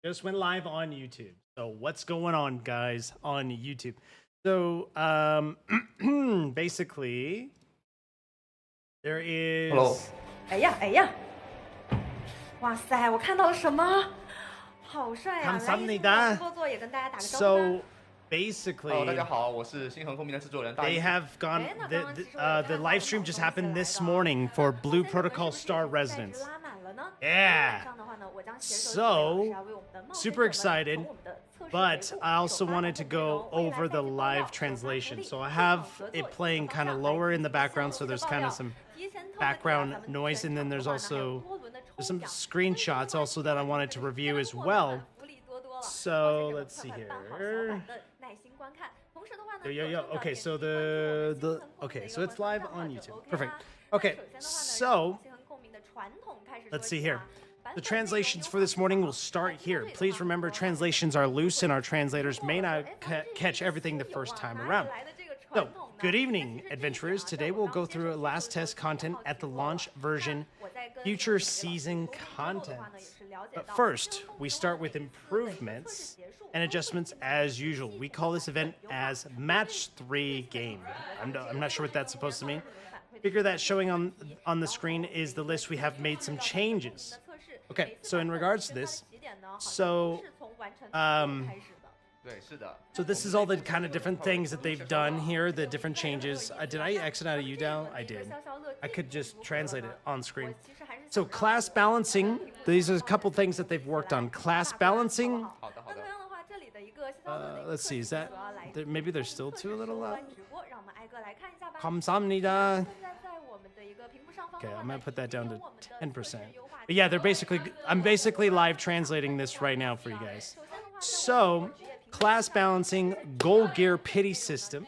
Just went live on YouTube. So what's going on, guys, on YouTube? So basically, there is. Hello. 哎呀哎呀！哇塞，我看到了什么？好帅啊！来，一起把工作也跟大家打个招呼吧。So basically, 大家好，我是星河公民的制作人大 they 一。 have gone. The live stream just happened this morning for Blue Protocol Star Residents. Yeah. So super excited. But I also wanted to go over the live translation. So I have it playing kind of lower in the background, so there's kind of some background noise, and then there's also some screenshots also that I wanted to review as well. So let's see here. Yo. Okay, so okay, so it's live on YouTube. Perfect. Okay, so let's see here. The translations for this morning will start here. Please remember, translations are loose and our translators may not catch everything the first time around. So, good evening, adventurers. Today we'll go through last test content at the launch version, future season content. But first, we start with improvements and adjustments as usual. We call this event as Match 3 Game. I'm not sure what that's supposed to mean. Figure that showing on the screen is the list we have made some changes. Okay, so in regards to this, so this is all the kind of different things that they've done here, the different changes. Did I exit out of UDAL? I did. I could just translate it on screen. So class balancing, these are a couple things that they've worked on. Class balancing, let's see, is that, maybe there's still two a little 감사합니다. Okay, I'm gonna put that down to 10%. But yeah, I'm basically live translating this right now for you guys. So, class balancing, goal gear pity system.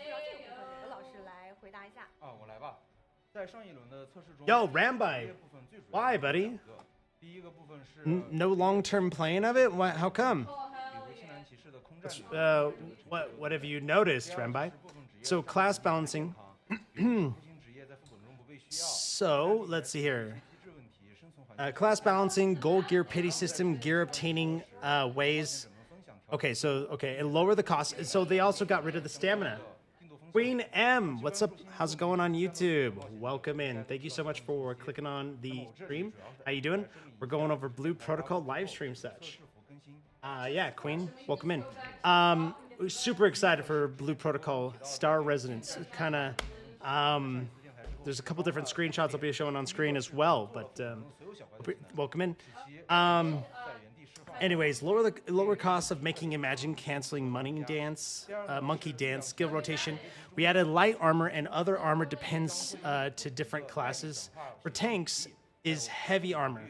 Yo, Rambai. Why, buddy? No long-term playing of it? How come? What have you noticed, Rambai? So, class balancing. So, let's see here. Class balancing, goal gear pity system, gear obtaining ways. Okay, and lower the cost. So they also got rid of the stamina. Queen M, what's up? How's it going on YouTube? Welcome in. Thank you so much for clicking on the stream. How you doing? We're going over Blue Protocol live stream such. Yeah, Queen, welcome in. Super excited for Blue Protocol Star Residents. Kind of, there's a couple different screenshots I'll be showing on screen as well, but welcome in. Anyways, lower costs of making Imagine canceling monkey dance skill rotation. We added light armor and other armor depends to different classes. For tanks is heavy armor.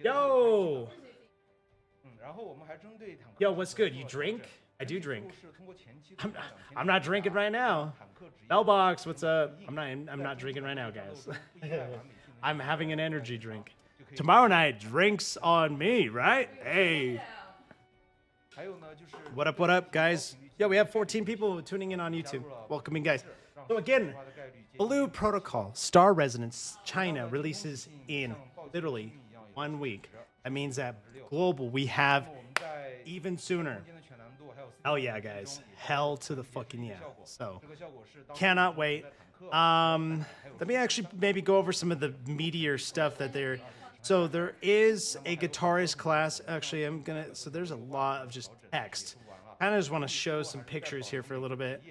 Yo, what's good? You drink? I do drink. I'm not drinking right now. Bellbox, what's up? I'm not drinking right now, guys. I'm having an energy drink. Tomorrow night, drinks on me, right? Hey. What up, guys? Yo, we have 14 people tuning in on YouTube. Welcome in, guys. So again, Blue Protocol Star Residents China releases in literally 1 week. That means that global we have even sooner. Hell yeah, guys. Hell to the fucking yeah. So, cannot wait. Let me actually maybe go over some of the meatier stuff that they're... So there is a guitarist class. Actually, so there's a lot of just text. I kind of just want to show some pictures here for a little bit.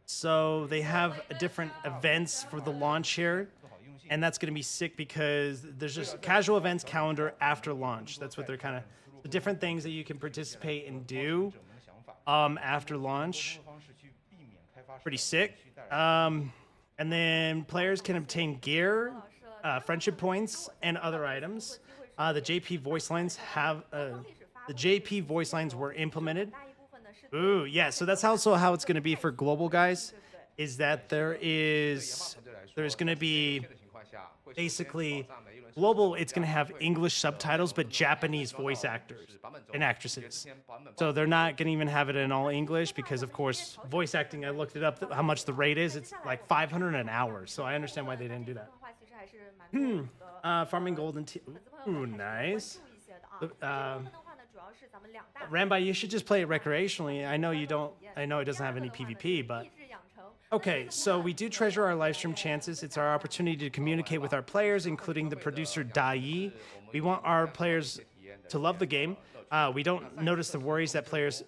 So they have different events for the launch here. And that's going to be sick because there's just casual events calendar after launch. That's what they're kind of... The different things that you can participate and do after launch. Pretty sick. And then players can obtain gear, friendship points, and other items. The JP voice lines were implemented. Ooh, yeah. So that's also how it's going to be for global, guys. Is that there's going to be basically global. It's going to have English subtitles, but Japanese voice actors and actresses. So they're not going to even have it in all English because, of course, voice acting. I looked it up how much the rate is. It's like $500 an hour. So I understand why they didn't do that. Farming gold and ooh, nice. 这部分的话呢，主要是咱们两大 Rambai, you should just play it recreationally. I know you don't. I know it doesn't have any PvP, but okay. So we do treasure our live stream chances. It's our opportunity to communicate with our players, including the producer Dai. We want our players to love the game. We don't notice the worries that players.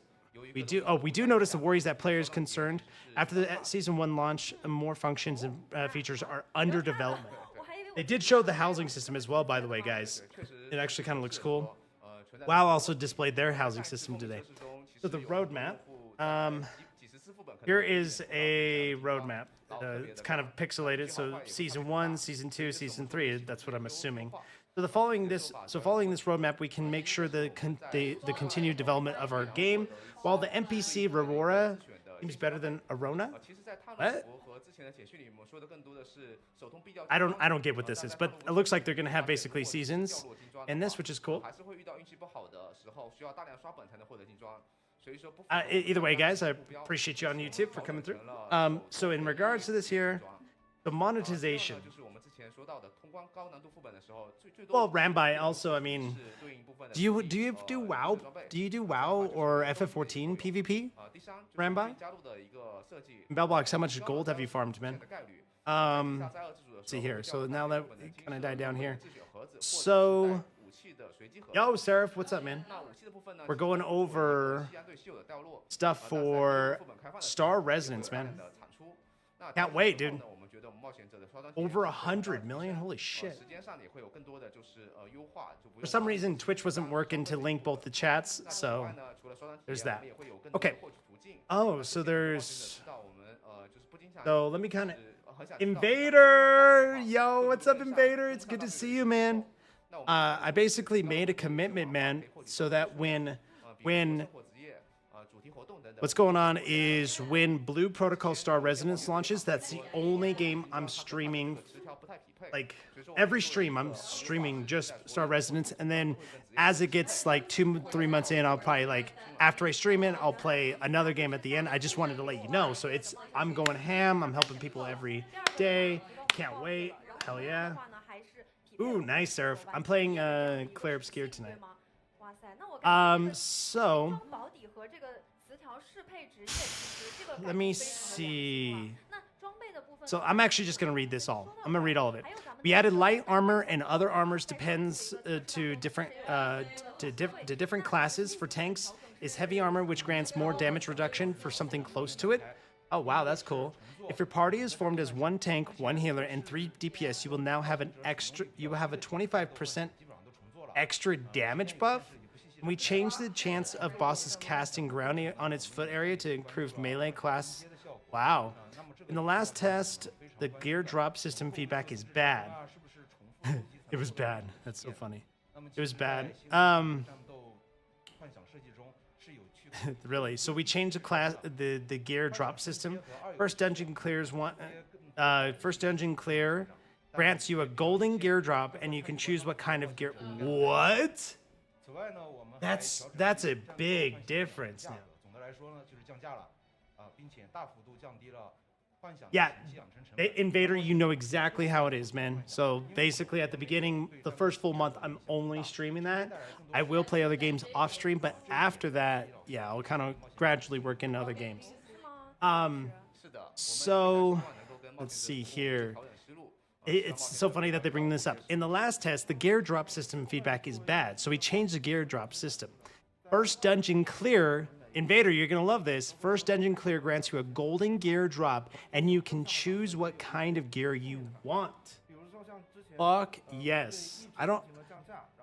We do notice the worries that players concerned. After the season 1 launch, more functions and features are under development. They did show the housing system as well, by the way, guys. It actually kind of looks cool. WoW also displayed their housing system today. So the roadmap. Here is a roadmap. It's kind of pixelated. So season 1, season 2, season 3. That's what I'm assuming. So following this roadmap, we can make sure the continued development of our game. While the NPC Aurora seems better than Arona. What? I don't get what this is, but it looks like they're gonna have basically seasons in this, which is cool. Either way, guys, I appreciate you on YouTube for coming through. So in regards to this here, the monetization. Well, Rambai also, I mean, do you do WoW? Do you do WoW or FF14 PvP? Rambai? Bellbox, how much gold have you farmed, man? Let's see here. So now that it kind of died down here. So, yo, Seraph, what's up, man? We're going over stuff for Star Resonance, man. Can't wait, dude. Over 100 million? Holy shit. For some reason, Twitch wasn't working to link both the chats, so there's that. Okay. Oh, so there's... So let me kind of... Invader! Yo, what's up, Invader? It's good to see you, man. I basically made a commitment, man, so that when what's going on is when Blue Protocol Star Resonance launches, that's the only game I'm streaming. Like every stream, I'm streaming just Star Resonance, and then as it gets like 2-3 months in, I'll probably like after I stream it, I'll play another game at the end. I just wanted to let you know, so I'm going ham. I'm helping people every day. Can't wait. Hell yeah. Ooh, nice, Seraph. I'm playing Claire Obscure tonight. So let me see. So I'm actually just gonna read this all. I'm gonna read all of it. We added light armor and other armors depends to different classes. For tanks is heavy armor, which grants more damage reduction for something close to it. Oh wow, that's cool. If your party is formed as 1 tank, 1 healer, and 3 DPS, you will now have a 25% extra damage buff. And we changed the chance of bosses casting ground on its foot area to improve melee class. Wow. In the last test, the gear drop system feedback is bad. It was bad. That's so funny. It was bad. Really. So we changed the gear drop system. First dungeon clear grants you a golden gear drop, and you can choose what kind of gear. What? That's a big difference now. Yeah, Invader, you know exactly how it is, man. So basically at the beginning, the first full month, I'm only streaming that. I will play other games off stream, but after that, yeah, I'll kind of gradually work into other games. So let's see here. It's so funny that they bring this up. In the last test, the gear drop system feedback is bad, so we changed the gear drop system. First dungeon clear, Invader, you're gonna love this. First dungeon clear grants you a golden gear drop, and you can choose what kind of gear you want. Fuck yes.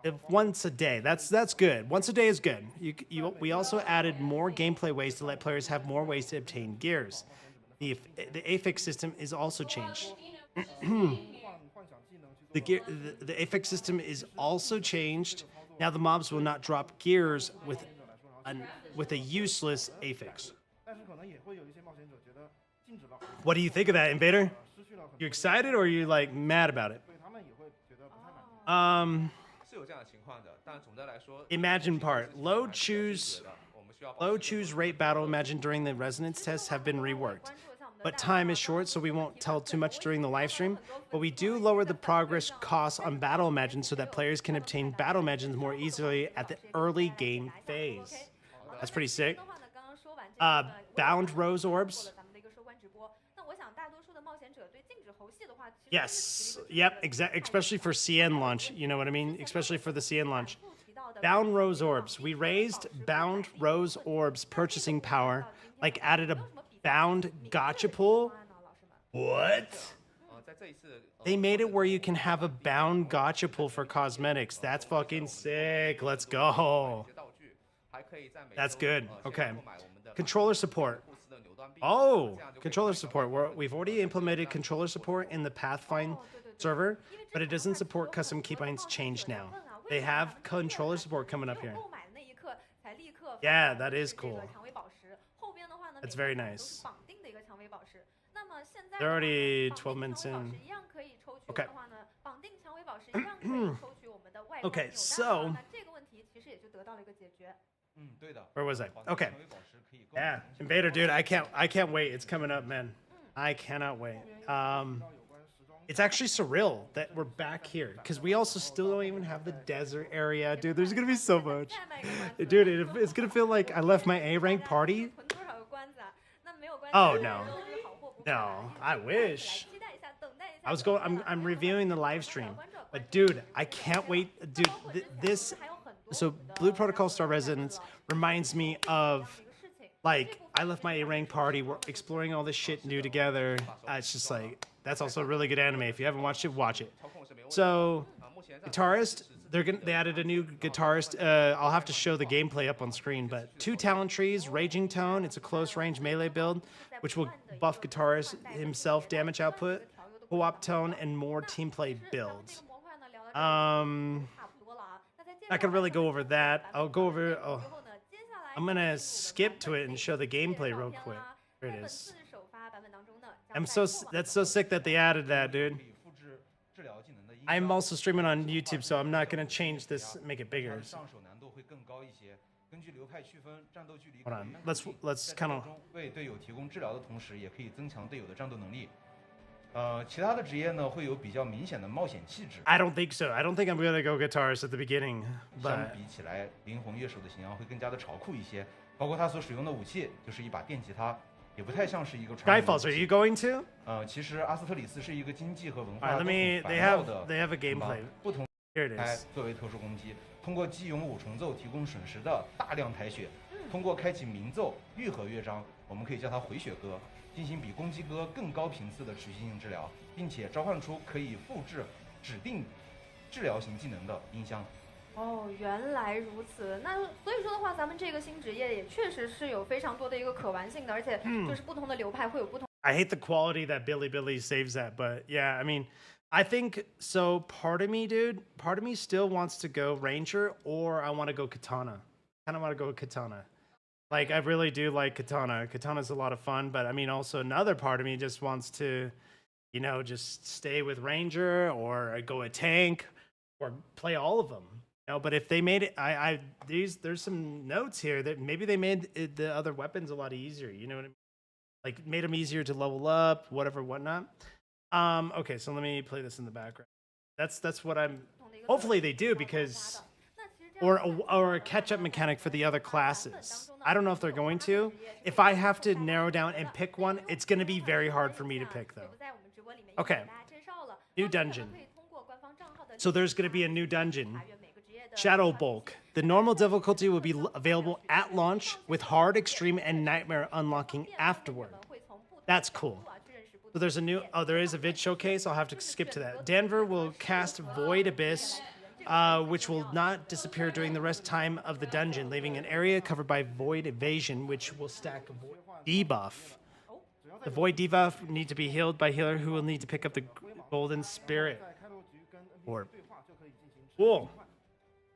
If once a day, that's good. Once a day is good. We also added more gameplay ways to let players have more ways to obtain gears. The affix system is also changed. The affix system is also changed. Now the mobs will not drop gears with a useless affix. What do you think of that, Invader? You excited or are you like mad about it? Imagine part. Load, choose, rate, battle, imagine during the resonance tests have been reworked. but time is short, so we won't tell too much during the live stream. But we do lower the progress costs on battle imagines so that players can obtain battle imagines more easily at the early game phase. That's pretty sick. Bound rose orbs. Yes. Yep. Especially for CN launch. You know what I mean? Especially for the CN launch. Bound rose orbs. We raised bound rose orbs purchasing power. Like added a bound gotcha pool. What? They made it where you can have a bound gotcha pool for cosmetics. That's fucking sick. Let's go. That's good. Okay. Controller support. Oh, controller support. We've already implemented controller support in the Pathfind server, but it doesn't support custom keybinds change now. They have controller support coming up here. Yeah, that is cool. That's very nice. They're already 12 minutes in. Okay. Okay, so where was I? Okay. Yeah, Invader, dude, I can't wait. It's coming up, man. I cannot wait. It's actually surreal that we're back here because we also still don't even have the desert area, dude. There's gonna be so much, dude. It's gonna feel like I left my A rank party. Oh no, I wish. I'm reviewing the live stream, but dude, I can't wait, dude. So Blue Protocol Star Residence reminds me of, like, I left my A-rank party. We're exploring all this shit new together. It's just like, that's also a really good anime. If you haven't watched it, watch it. So, guitarist, they added a new guitarist. I'll have to show the gameplay up on screen, but 2 talent trees, Raging Tone. It's a close range melee build, which will buff guitarist himself damage output, co-op tone, and more team play builds. Not gonna really go over that. I'll go over. Oh, I'm gonna skip to it and show the gameplay real quick. There it is. That's so sick that they added that, dude. I'm also streaming on YouTube, so I'm not gonna change this, make it bigger. So. Hold on. Let's kind of. I don't think so. I don't think I'm gonna go guitarist at the beginning. But Skyfalls, are you going to? Alright, they have a gameplay. Here it is. 通过基勇五重奏提供损失的大量抬血，通过开启鸣奏愈合乐章，我们可以叫它回血歌，进行比攻击歌更高频次的持续性治疗，并且召唤出可以复制指定治疗型技能的音箱。哦，原来如此。那所以说的话，咱们这个新职业也确实是有非常多的一个可玩性的，而且就是不同的流派会有不同。I hate the quality that Billy saves that, but yeah, I mean, I think so. Part of me still wants to go Ranger, or I want to go Katana. Kind of want to go Katana. Like, I really do like Katana. Katana's a lot of fun, but I mean, also another part of me just wants to, you know, just stay with Ranger or go a tank or play all of them. You know, but if they made it, there's some notes here that maybe they made the other weapons a lot easier. You know what I mean? Like, made them easier to level up, whatnot. Okay, so let me play this in the background. That's what I'm. Hopefully they do, because or a catch-up mechanic for the other classes. I don't know if they're going to. If I have to narrow down and pick one, it's going to be very hard for me to pick, though. Okay, new dungeon. So there's going to be a new dungeon. Shadow Bulk. The normal difficulty will be available at launch, with hard, extreme, and nightmare unlocking afterward. That's cool. So there's there is a vid showcase. I'll have to skip to that. Denver will cast Void Abyss, which will not disappear during the rest time of the dungeon, leaving an area covered by Void Evasion, which will stack a Void debuff. The Void debuff need to be healed by healer, who will need to pick up the Golden Spirit Orb. Cool.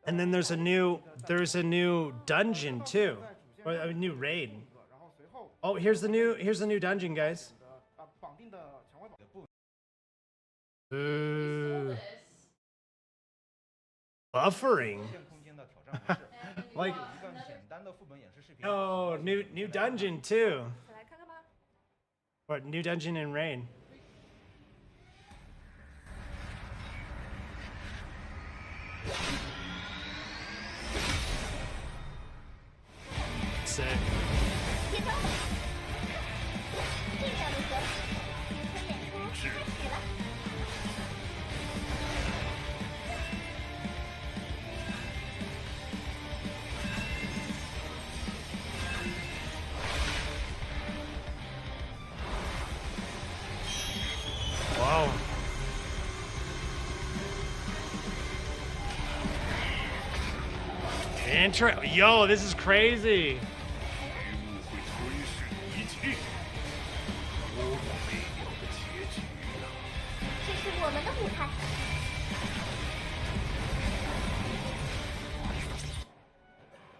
And then there's a new dungeon too, or a new raid. Oh, here's the new dungeon, guys. Buffering. Like, oh, new dungeon too. What, new dungeon in rain? Sick. 接招吧！这下如何？渔村演出开始了。Wow. Yo, this is crazy. 会吞噬一切，多么美妙的结局啊！这是我们的舞台。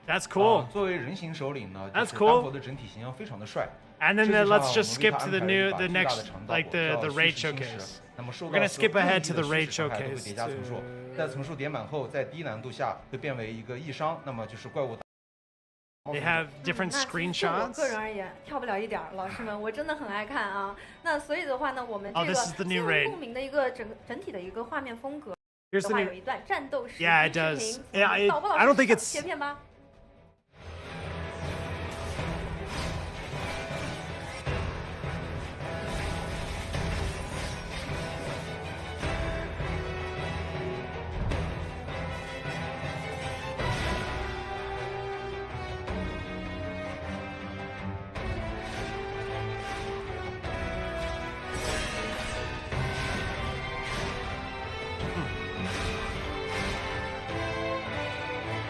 That's cool. 作为人形首领呢， That's 就是 cool. 丹佛的整体形象非常的帅。 And then 设计上 let's 我 just 们为 skip 他 to 安 the 排了 new, 一把 the 巨大 next, 的长道 like 叫 the 虚 raid 实侵蚀 showcase. 那么受 We're 到 gonna 所 skip 有 ahead 攻 to 击 the 的 raid 实时伤害都会 showcase 叠加层数，在层数叠满后，在低难度下会变为一个易伤，那么就是怪物。 They have different 那其实就我 screenshots. 个人而言，跳不了一点儿，老师们，我真的很爱看啊。那所以的话呢，我们这 Oh, 个 this is the new 新 raid. 闻共鸣的一个整体的一个画面风格 Here's 的 the 话， new. 有一段战斗实 Yeah, 机 it 视 does. 频。 Yeah, 导播老 I 师 don't think 上 it's. 切片吧。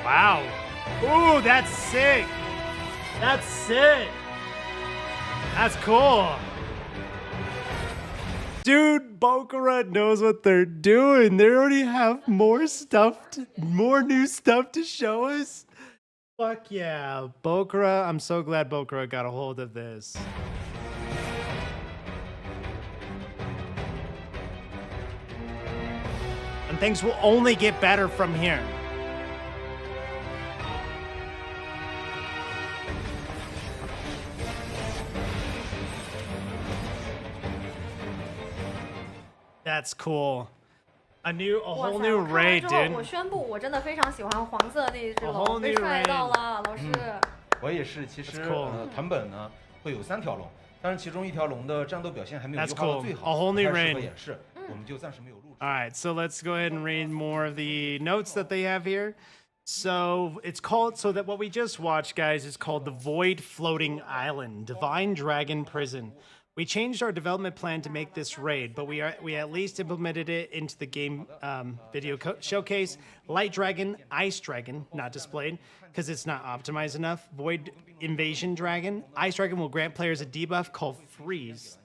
Wow. Ooh, that's sick. That's sick. That's cool. Dude, Bokara knows what they're doing. They already have more stuff, more new stuff to show us. Fuck yeah. Bokara, I'm so glad Bokara got a hold of this. And things will only get better from here. That's cool. A whole 哇塞 new 我看完 raid, 之后， dude. 我宣布，我真的非常喜欢黄色那一只 A whole 龙，被 new 帅到 raid 了，老师。我也是，其实 That's cool. 团本呢会有3条龙，但是其中一条龙的战斗表现还没有 That's 优化到 cool. 最 A 好， whole 不 new 太适 raid. 合演示，我们就暂时没有录制。 All right, so let's go ahead and read more of the notes that they have here. So it's called, so that what we just watched, guys, is called the Void Floating Island, Divine Dragon Prison. We changed our development plan to make this raid, but we at least implemented it into the game video showcase. Light Dragon, Ice Dragon, not displayed because it's not optimized enough. Void Invasion Dragon. Ice Dragon will grant players a debuff called Freeze.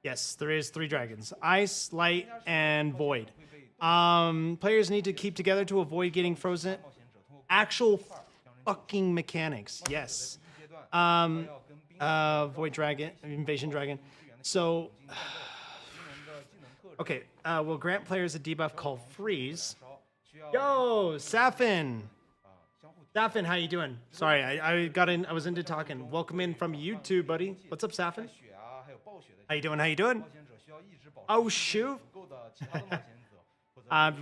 Yes, there is 3 dragons. Ice, Light, and Void. Players need to keep together to avoid getting frozen. Actual fucking mechanics, yes. Void Dragon, Invasion Dragon. So, okay, we'll grant players a debuff called Freeze. Yo, Safin. Safin, how you doing? Sorry, I was into talking. Welcome in from YouTube, buddy. What's up, Safin? How you doing? How you doing? Oh shoot.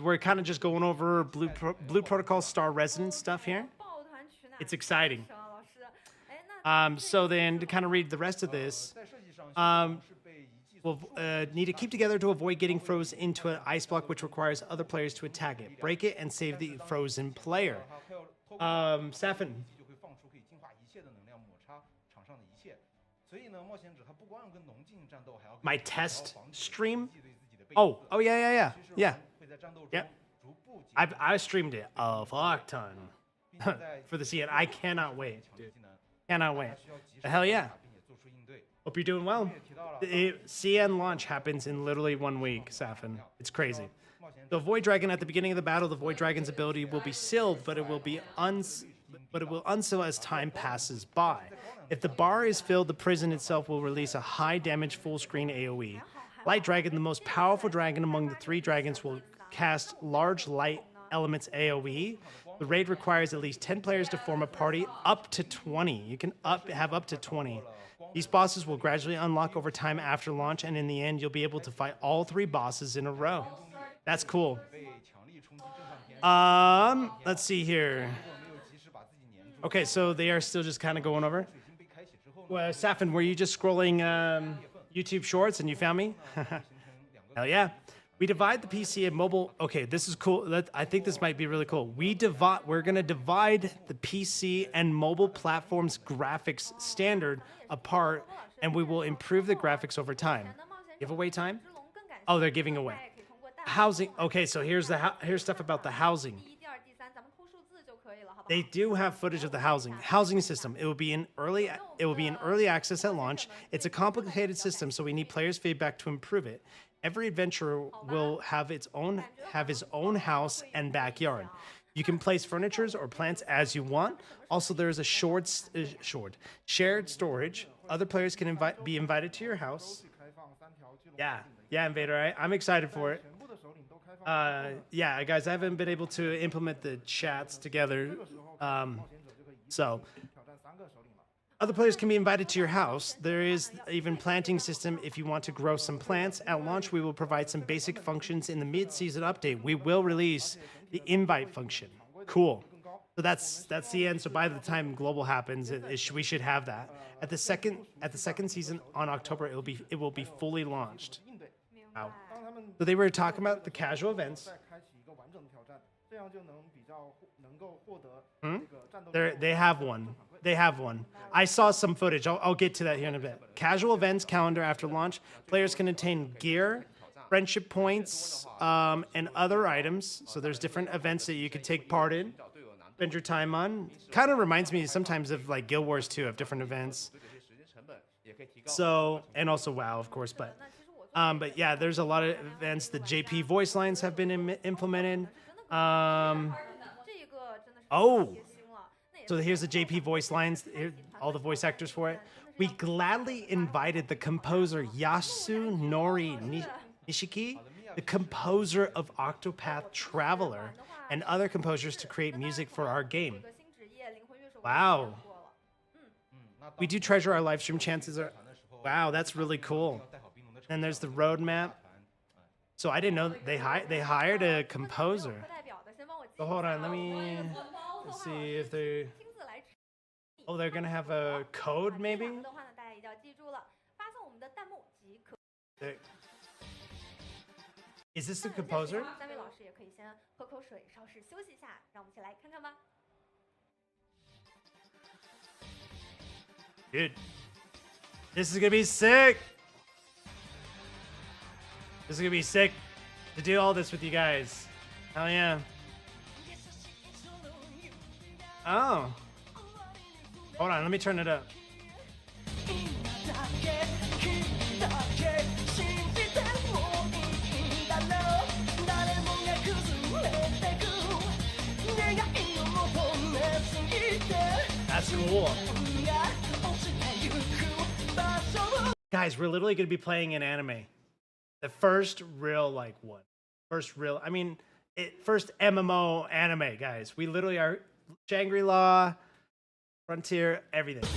We're kind of just going over Blue Protocol Star Resident stuff here. It's exciting. So then to kind of read the rest of this, we'll need to keep together to avoid getting frozen into an ice block, which requires other players to attack it. Break it and save the frozen player. Safin. My test stream? Oh, yeah. I streamed it a fuck ton for the CN. I cannot wait, dude. Cannot wait. Hell yeah. Hope you're doing well. The CN launch happens in literally 1 week, Safin. It's crazy. The Void Dragon at the beginning of the battle, the Void Dragon's ability will be sealed, but it will unseal as time passes by. If the bar is filled, the prison itself will release a high damage full screen AoE. Light Dragon, the most powerful dragon among the 3 dragons, will cast large light elements AoE. The raid requires at least 10 players to form a party, up to 20. You can have up to 20. These bosses will gradually unlock over time after launch, and in the end, you'll be able to fight all 3 bosses in a row. That's cool. Let's see here. Okay, so they are still just kind of going over. Well, Safin, were you just scrolling YouTube Shorts and you found me? Hell yeah. We divide the PC and mobile. Okay, this is cool. I think this might be really cool. We're gonna divide the PC and mobile platforms graphics standard apart, and we will improve the graphics over time. Giveaway time? Oh, they're giving away. Housing. Okay, so here's stuff about the housing. They do have footage of the housing system. It will be in early access at launch. It's a complicated system, so we need players' feedback to improve it. Every adventurer will have his own house and backyard. You can place furnitures or plants as you want. Also, there is a shared storage. Other players can be invited to your house. Yeah, Invader. I'm excited for it. Yeah, guys, I haven't been able to implement the chats together. So other players can be invited to your house. There is even planting system if you want to grow some plants. At launch, we will provide some basic functions in the mid-season update. We will release the invite function. Cool. So that's the end. So by the time global happens, we should have that. At the second season on October, it will be fully launched. Wow. So they were talking about the casual events. They have one. I saw some footage. I'll get to that here in a bit. Casual events calendar after launch. Players can obtain gear, friendship points, and other items. So there's different events that you could take part in, spend your time on. Kind of reminds me sometimes of like Guild Wars 2 of different events. So, and also WoW, of course, but yeah, there's a lot of events. The JP voice lines have been implemented. So here's the JP voice lines, all the voice actors for it. We gladly invited the composer Yasunori Nishiki, the composer of Octopath Traveler, and other composers to create music for our game. Wow. We do treasure our live stream chances. Wow, that's really cool. And there's the roadmap. So I didn't know they hired a composer. So hold on, let's see if they. Oh, they're gonna have a code maybe. Is this the composer? Dude, this is gonna be sick. This is gonna be sick to do all this with you guys. Hell yeah. Oh. Hold on, let me turn it up. That's cool. Guys, we're literally going to be playing an anime. The first real, first MMO anime, guys. We literally are Shangri-La, Frontier, everything.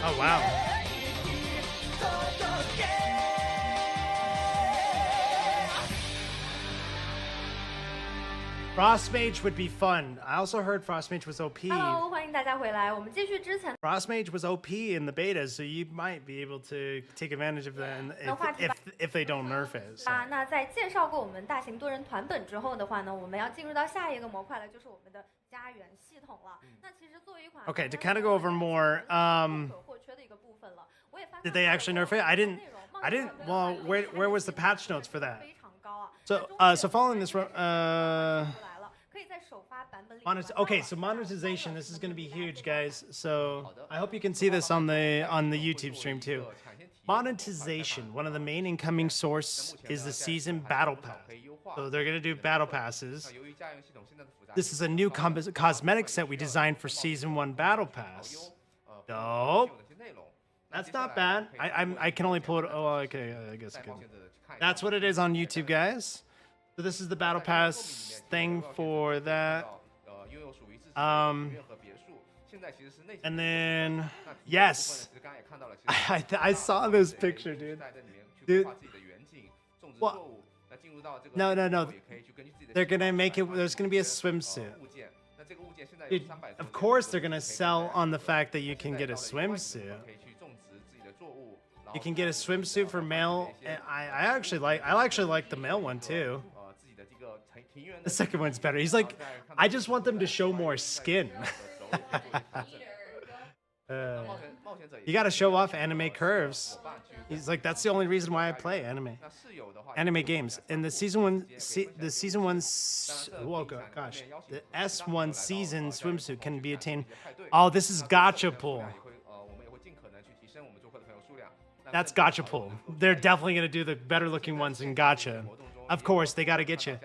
Oh, wow. Frost Mage would be fun. I also heard Frost Mage was OP. Hello， 欢迎大家回来。我们继续之前。 Frost Mage was OP in the beta, so you might be able to take advantage of that if they don't nerf it. So. 那在介绍过我们大型多人团本之后的话呢，我们要进入到下一个模块了，就是我们的家园系统了。那其实作为一款 Okay, to kind of go over more, did they actually nerf it? I didn't. Well, where was the patch notes for that? So following this, okay, so monetization. This is going to be huge, guys. So I hope you can see this on the YouTube stream too. Monetization. One of the main incoming source is the season battle pass. So they're going to do battle passes. This is a new cosmetic set we designed for season 1 battle pass. Dope. That's not bad. I can only pull it. Oh, okay. I guess I can. That's what it is on YouTube, guys. So this is the battle pass thing for that. And then yes, I saw this picture, dude. Well, no. They're gonna make it. There's gonna be a swimsuit. Dude, of course they're gonna sell on the fact that you can get a swimsuit. You can get a swimsuit for male. And I actually like the male one too. The second one's better. He's like, I just want them to show more skin. You gotta show off anime curves. He's like, that's the only reason why I play anime games. And the season 1, the S1 season swimsuit can be attained. Oh, this is gacha pull. That's gacha pull. They're definitely gonna do the better looking ones in gacha. Of course, they gotta get you.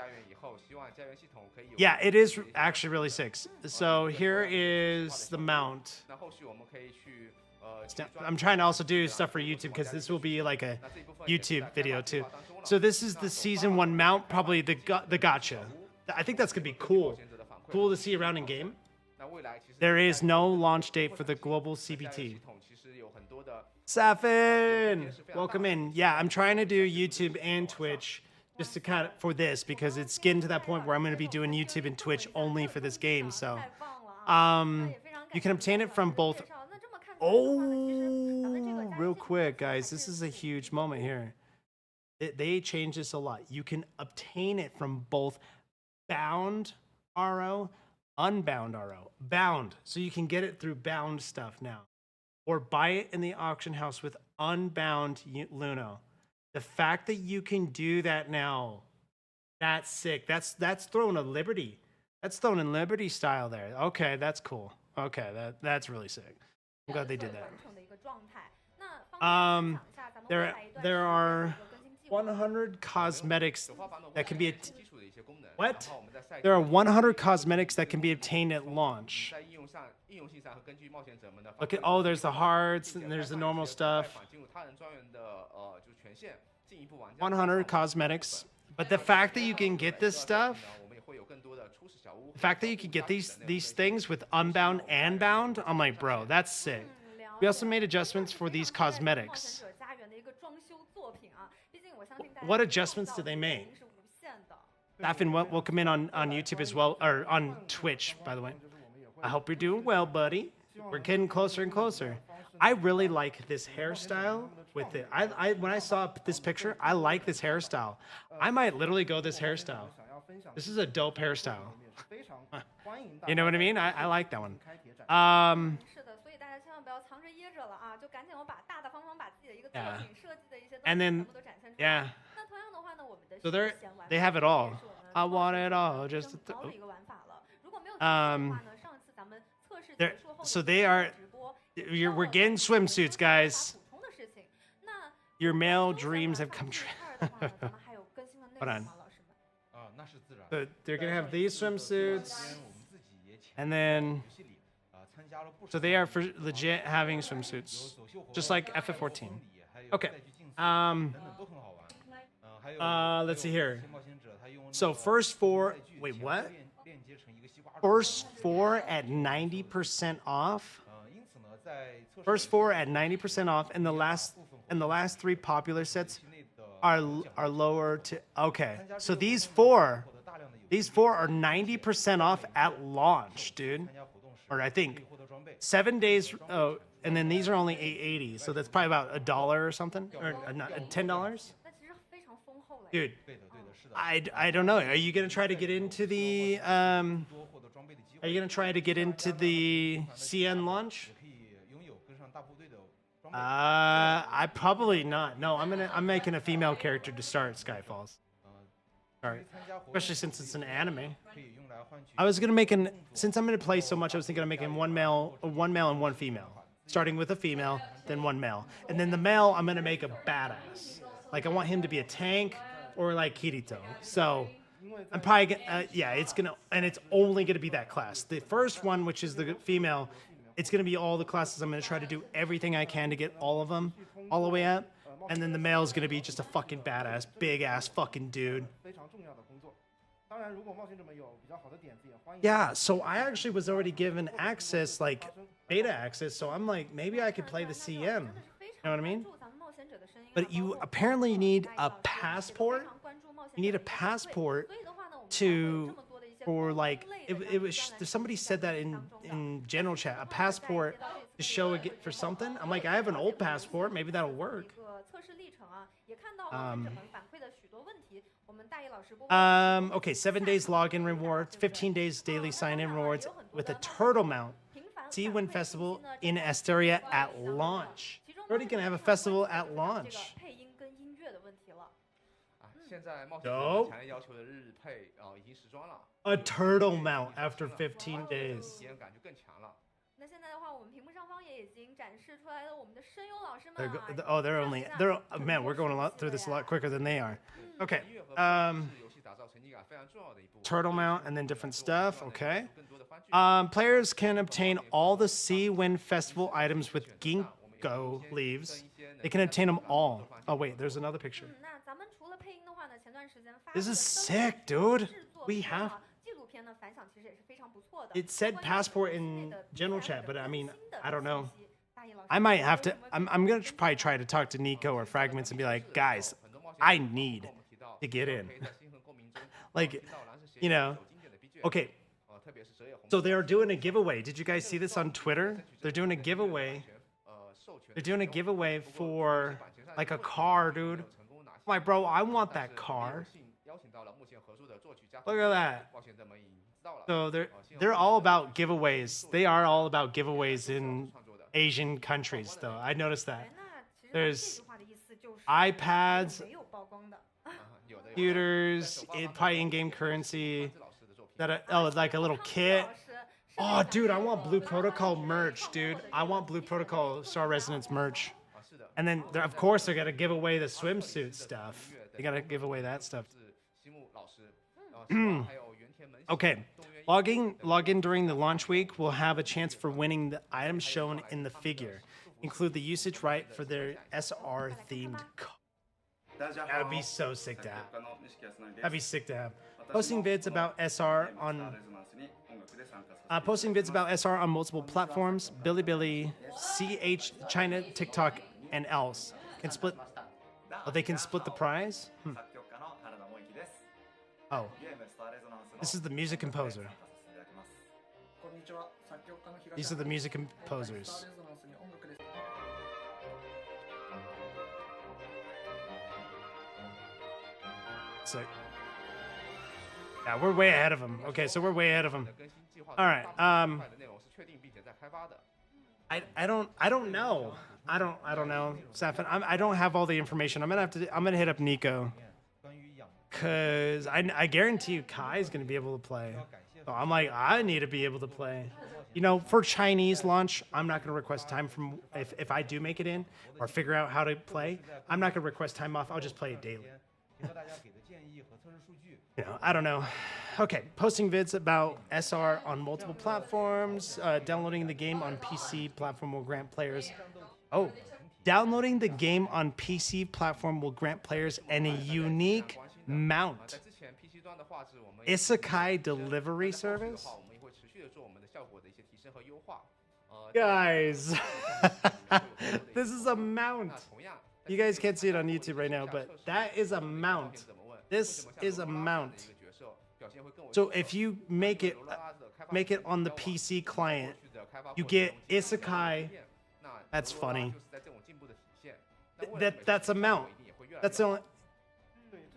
Yeah, it is actually really sick. So here is the mount. I'm trying to also do stuff for YouTube because this will be like a YouTube video too. So this is the season 1 mount, probably the gacha. I think that's gonna be cool. Cool to see around in game. There is no launch date for the global CBT. Safin, welcome in. Yeah, I'm trying to do YouTube and Twitch just to kind of for this because it's getting to that point where I'm going to be doing YouTube and Twitch only for this game. So, you can obtain it from both. Oh, real quick, guys, this is a huge moment here. They changed this a lot. You can obtain it from both bound RO, unbound RO, bound. So you can get it through bound stuff now, or buy it in the auction house with unbound Luno. The fact that you can do that now, that's sick. That's throwing a Liberty. That's throwing in Liberty style there. Okay, that's cool. Okay, that's really sick. I'm glad they did that. There are 100 cosmetics that can be what? There are 100 cosmetics that can be obtained at launch. Look at there's the hearts and there's the normal stuff. 100 cosmetics, but the fact that you can get this stuff, the fact that you can get these things with unbound and bound, I'm like, bro, that's sick. We also made adjustments for these cosmetics. What adjustments did they make? Daffin, welcome in on YouTube as well, or on Twitch, by the way. I hope you're doing well, buddy. We're getting closer and closer. I really like this hairstyle with it. When I saw this picture, I like this hairstyle. I might literally go this hairstyle. This is a dope hairstyle. You know what I mean? I like that one. Yeah. And then, yeah. So they have it all. I want it all. Just so we're getting swimsuits, guys. Your male dreams have come true. Hold on. So they're gonna have these swimsuits, and then so they are for legit having swimsuits, just like FF14. Okay. Let's see here. So first 4. Wait, what? First 4 at 90% off. First 4 at 90% off, and the last 3 popular sets are lower to. Okay, so these four are 90% off at launch, dude. Or I think 7 days. Oh, and then these are only $8.80, so that's probably about $1 or something, or $10. Dude, I don't know. Are you gonna try to get into the CN launch? I probably not. No, I'm making a female character to start Skyfalls. All right. Especially since it's an anime. 可以用来换取 I was gonna make an since I'm gonna play so much, I was thinking of making one male and one female. Starting with a female, then one male. And then the male I'm gonna make a badass. Like I want him to be a tank or like Kirito. So I'm probably gonna yeah, it's gonna and it's only gonna be that class. The first one, which is the female, it's gonna be all the classes. I'm gonna try to do everything I can to get all of them all the way up. And then the male is gonna be just a fucking badass, big ass fucking dude. 非常重要的工作。当然，如果冒险者们有比较好的点子，也欢迎。 Yeah, so I actually was already given access, like beta access, so I'm like, maybe I could play the CM. You know what I mean? But you apparently need a passport. You need a passport to, or like, it was, somebody said that in general chat, a passport to show it for something. I'm like, I have an old passport, maybe that'll work. Okay, 7 days login rewards, 15 days daily sign-in rewards with a turtle mount. See Win Festival in Asteria at launch. We're already gonna have a festival at launch. 现在冒险者们强烈要求的日配已经时装了， A turtle mount after 15 days. 体验感就更强了。那现在的话，我们屏幕上方也已经展示出来了我们的声优老师们 They're man, we're going a lot through this a lot quicker than they are. Okay. 音乐和是游戏打造沉浸感非常重要的一部分。 Turtle mount and then different stuff. Okay. Players can obtain all the Sea Wind Festival items with ginkgo leaves. They can obtain them all. Oh wait, there's another picture. 那咱们除了配音的话呢，前段时间发 This is sick, dude. We have. 纪录片的反响其实也是非常不错的。 It said passport in general chat, but I mean, I don't know. 大一老师 I might have to. I'm gonna probably try to talk to Nico or Fragments and be like, guys, I need to get in. Like, you know. Okay. So they are doing a giveaway. Did you guys see this on Twitter? They're doing a giveaway. They're doing a giveaway for like a car, dude. I'm like, bro, I want that car. Look at that. So they're all about giveaways. They are all about giveaways in Asian countries, though. I noticed that. 那其实这 There's 句话的意思就是 iPads, 没有曝光的。 computers, probably in-game currency. Oh, like a little kit. Oh, dude, I want Blue Protocol merch, dude. I want Blue Protocol Star Resonance merch. And then, of course, they're gonna give away the swimsuit stuff. They gotta give away that stuff. Okay, log in during the launch week will have a chance for winning the items shown in the figure. Include the usage right for their SR themed. That would be so sick to have. That'd be sick to have. Posting vids about SR on multiple platforms, Bilibili, CH, China, TikTok, and else. Can split. Oh, they can split the prize. Oh, this is the music composer. These are the music composers. So, yeah, we're way ahead of them. Okay, so we're way ahead of them. All right. I don't know. I don't know, Safin. I don't have all the information. I'm gonna hit up Nico, cause I guarantee you Kai's gonna be able to play. So I'm like, I need to be able to play. You know, for Chinese launch, I'm not gonna request time from if I do make it in or figure out how to play. I'm not gonna request time off. I'll just play it daily. You know, I don't know. Okay, posting vids about SR on multiple platforms. Downloading the game on PC platform will grant players. Oh, downloading the game on PC platform will grant players a unique mount. Isekai delivery service. Guys, this is a mount. You guys can't see it on YouTube right now, but that is a mount. This is a mount. So if you make it on the PC client, you get Isekai. That's funny. That's a mount. That's the only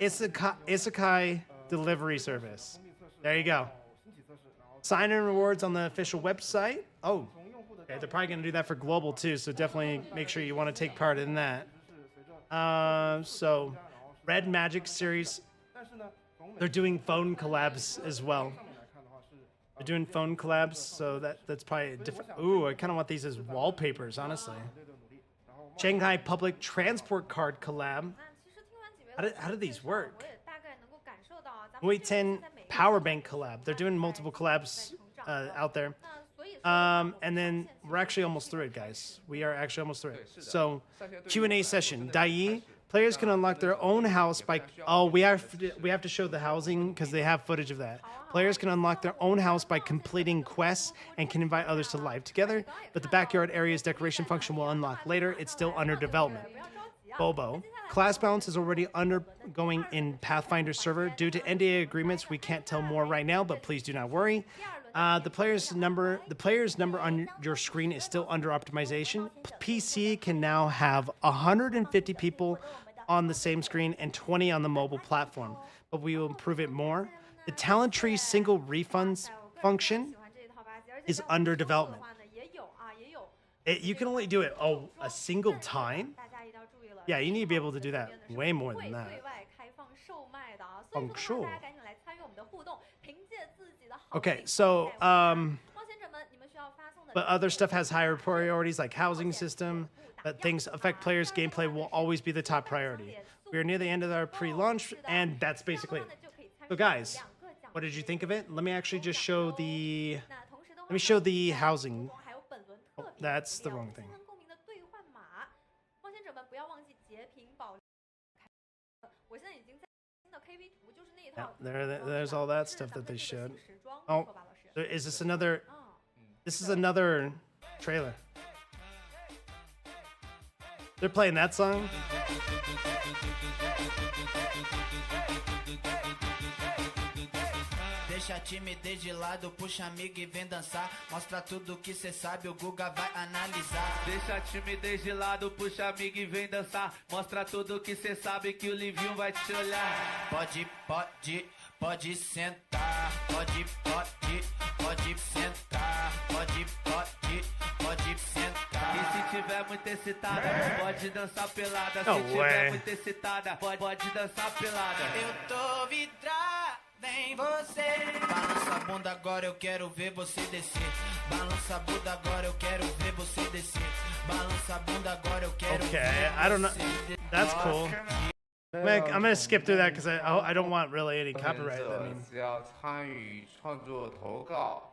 Isekai delivery service. There you go. Sign-in rewards on the official website. Oh, okay, they're probably gonna do that for global too. So definitely make sure you want to take part in that. So Red Magic series. They're doing phone collabs as well. They're doing phone collabs, so that's probably a different. Ooh, I kind of want these as wallpapers, honestly. Shanghai Public Transport Card collab. How do these work? Wei 10 Power Bank collab. They're doing multiple collabs out there. And then we're actually almost through it, guys. We are actually almost through it. So, Q&A session. Dai, players can unlock their own house by... Oh, we have to show the housing because they have footage of that. Players can unlock their own house by completing quests and can invite others to live together, but the backyard area's decoration function will unlock later. It's still under development. Bobo. Class balance is already undergoing in Pathfinder server. Due to NDA agreements, we can't tell more right now, but please do not worry. The player's number on your screen is still under optimization. PC can now have 150 people on the same screen and 20 on the mobile platform, but we will improve it more. The talent tree single refunds function is under development. You can only do it a single time. Yeah, you need to be able to do that way more than that. Sure. Okay, so but other stuff has higher priorities like housing system, but things affect players' gameplay will always be the top priority. We are near the end of our pre-launch, and that's basically it. So guys, what did you think of it? Let me actually just show the housing. Oh, that's the wrong thing. Yeah, there's all that stuff that they showed. Oh, is this another? This is another trailer. They're playing that song. Deixa a timidez de lado, puxa amigo e vem dançar. Mostra tudo que cê sabe, o Guga vai analisar. Deixa a timidez de lado, puxa amigo e vem dançar. Mostra tudo que cê sabe, que o Livinho vai te olhar. Pode sentar. Pode sentar. Pode sentar. E se tiver muito excitada, pode dançar pelada. Se tiver muito excitada, pode dançar pelada. Eu tô vidrado em você. Balança a bunda agora, eu quero ver você descer. Balança a bunda agora, eu quero ver você descer. Balança a bunda agora, eu quero ver. Okay, I don't know. That's cool. I'm gonna skip through that because I don't want really any copyright. I mean, 只要参与创作投稿，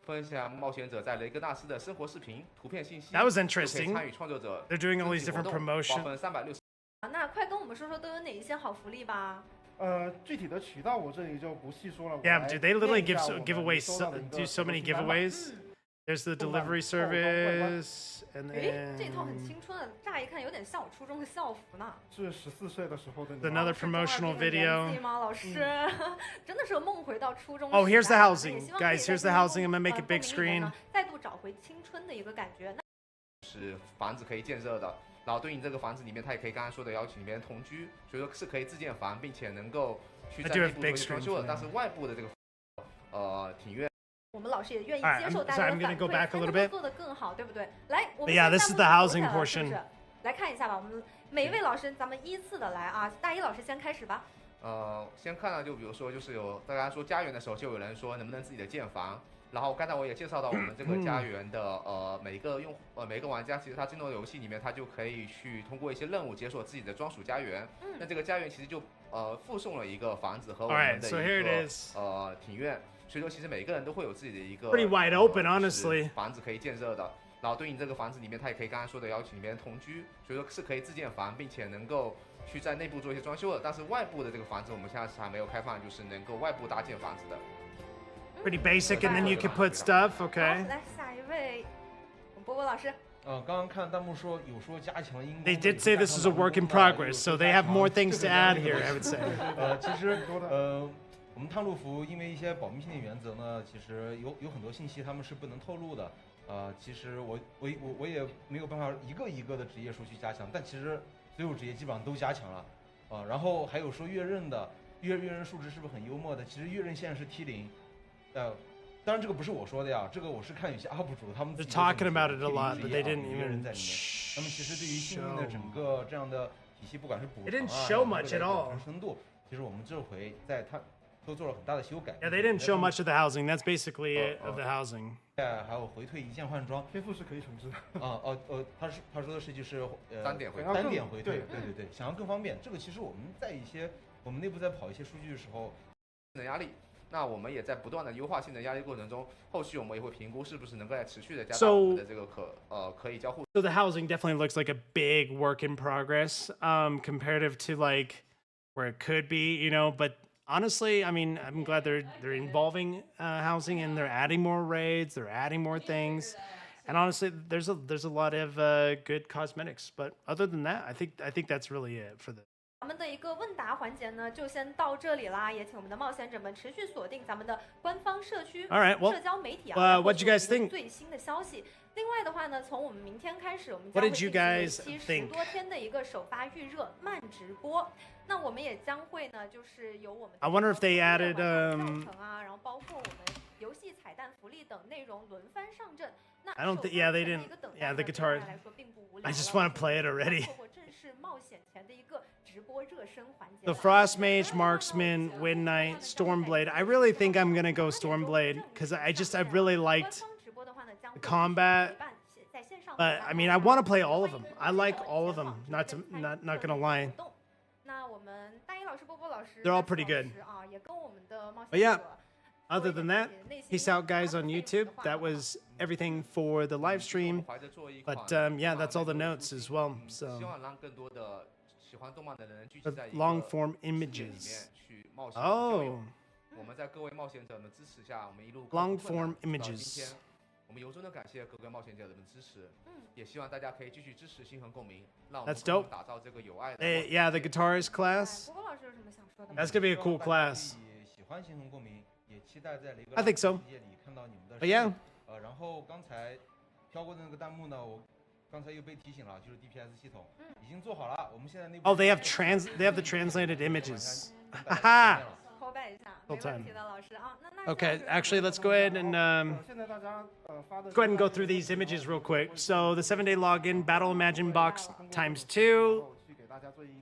分享冒险者在雷格纳斯的生活视频、图片信息。 That was 就可以 interesting. 参与创作者 They're doing all these different 保 promotions. 分360。那快跟我们说说都有哪一些好福利吧。具体的渠道我这里就不细说了。 Yeah, dude, they literally give away do so many giveaways. There's the delivery service, and 诶，这 then 套很青春的，乍一看有点像我初中的校服呢。是14岁的时候的。 another promotional video. 吗，老师？真的是梦回到初中。 Oh, here's the 也 housing, 希望 guys. 可以在 Here's the 今后 housing. I'm gonna make it big 公民里面 screen. 呢再度找回青春的一个感觉。是房子可以建设的，然后对应这个房子里面，它也可以刚才说的邀请里面同居，所以说是可以自建房，并且能够去在内部做一些装修的。但是外部的这个庭院。 我们老师也愿意 Alright, 接受 I'm 大 sorry, 家 I'm 的 gonna 反 go 馈， back a 才 little 能够 bit. 做得更好，对不对？来，我们 Yeah, 先 this is 弹 the 幕 housing 留下来 portion. 是不是来看一下吧，我们每一位老师，咱们依次的来啊。大一老师先开始吧。先看到就比如说就是有大家说家园的时候，就有人说能不能自己的建房。 然后刚才我也介绍到我们这个家园的每一个玩家，其实他进入游戏里面，他就可以去通过一些任务解锁自己的专属家园。那这个家园其实就附送了一个房子和我们的一个庭院，所以说其实每个人都会有自己的一个 Pretty wide open, honestly. 房子可以建设的。然后对应这个房子里面，它也可以刚才说的邀请里面同居，所以说是可以自建房，并且能够去在内部做一些装修的。但是外部的这个房子我们现在是还没有开放，就是能够外部搭建房子的。 Pretty basic, and then you can put stuff. 好， Okay. 来下一位，我们波波老师。刚刚看弹幕说有说加强音。 They did say this is a work in progress, so they have more things to add here. I would say. 其实我们趟路服因为一些保密性的原则呢，其实有很多信息他们是不能透露的。其实我也没有办法一个一个的职业数去加强，但其实所有职业基本上都加强了。然后还有说跃刃的，跃刃数值是不是很幽默的？其实跃刃现在是 T0。 当然这个不是我说的呀，这个我是看有些 UP 主他们。 They're talking about it a lot, but they didn't 跃刃 even 在里面。那么其实对于幸运的整个这样的体系，不管是补偿 It didn't 啊， show 还 much 是 at all. 深度，其其实我们这回在它都做了很大的修改。 Yeah, they didn't show much of the housing. That's basically it of the housing. 还有回退一键换装。天赋是可以重置的。他说的是就是单点回退单点回退，对，想要更方便。这个其实我们在我们内部在跑一些数据的时候，性能压力。那我们也在不断的优化性能压力过程中，后续我们也会评估是不是能够在持续的加大我们的这个可以交互。So the housing definitely looks like a big work in progress, comparative to like where it could be, you know. But honestly, I mean, I'm glad they're involving housing and they're adding more raids, they're adding more things, and honestly, there's a lot of good cosmetics. But other than that, I think that's really it for the. 咱们的一个问答环节呢，就先到这里啦。也请我们的冒险者们持续锁定咱们的官方社区、社交媒体啊， what you guys think? 最新的消息。另外的话呢，从我们明天开始，我们将 What 会 did 进 you 行为 guys 期 think? 10多天的一个首发预热慢直播。那我们也将会呢，就是有我们 I wonder if they added 教程啊，然后包括我们游戏彩蛋、福利等内容轮番上阵。那 I don't think. Yeah, they didn't. Yeah, the guitar. I just want to play it already. The Frost Mage, Marksman, Wind Knight, Stormblade. I really think I'm gonna go Stormblade because I really liked the combat. But I mean, I want to play all of them. I like all of them. Not gonna lie. They're all pretty good. But yeah, other than that, peace out, guys, on YouTube. That was everything for the live stream. But yeah, that's all the notes as well. So the long form images. Oh, long form images. 我们由衷的感谢各位冒险者们的支持，也希望大家可以继续支持星河共鸣，让我们 That's dope. 打造这个有爱的。Yeah, the guitarist class. That's gonna be a cool class. 喜欢星河共鸣，也期待在雷格 I think so. 世界里看到你们的。But yeah. 然后刚才飘过的那个弹幕呢，我刚才又被提醒了，就是 DPS 系统已经做好了，我们现在内部。Oh, they have the translated images. Haha. Okay, actually, let's go ahead and go ahead and go through these images real quick. So the 7-day login, Battle Imagine box ×2,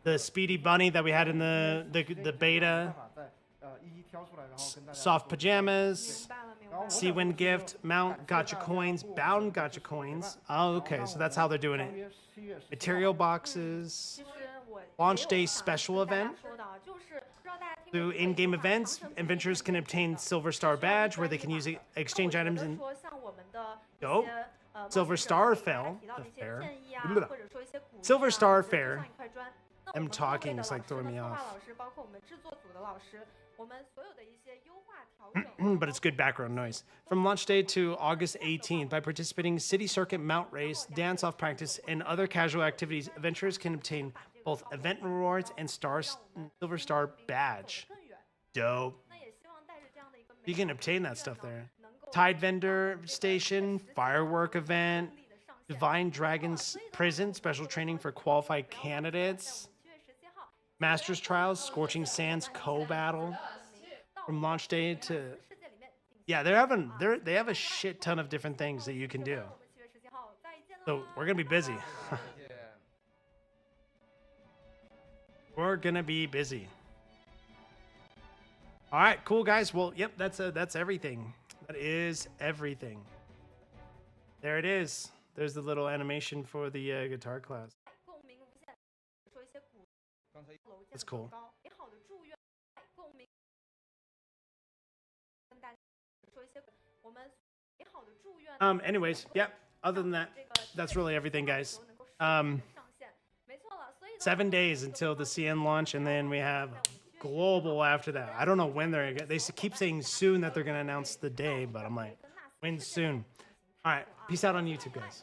the Speedy Bunny that we had in the beta, soft pajamas, Seawind gift, mount gotcha coins, bound gotcha coins. Oh, okay, so that's how they're doing it. Material boxes, launch day special event. Through in-game events, adventurers can obtain Silver Star badge, where they can use exchange items in. Dope. Silver Star Fair. Silver Star Fair. I'm talking, it's like throwing me off. But it's good background noise. From launch day to August 18th, by participating in City Circuit Mount Race, dance-off practice, and other casual activities, adventurers can obtain both event rewards and Silver Star badge. Dope. You can obtain that stuff there. Tide Vendor Station, Firework Event, Divine Dragon's Prison, special training for qualified candidates. Masters Trials, Scorching Sands Co-Battle. From launch day to... Yeah, they have a shit ton of different things that you can do. So we're going to be busy. We're gonna be busy. All right, cool guys. Well, yep, that's everything. That is everything. There it is. There's the little animation for the guitar class. That's cool. Anyways, yep. Other than that, that's really everything, guys. 7 days until the CN launch, and then we have global after that. I don't know when they're gonna. They keep saying soon that they're gonna announce the day, but I'm like, when soon? All right, peace out on YouTube, guys.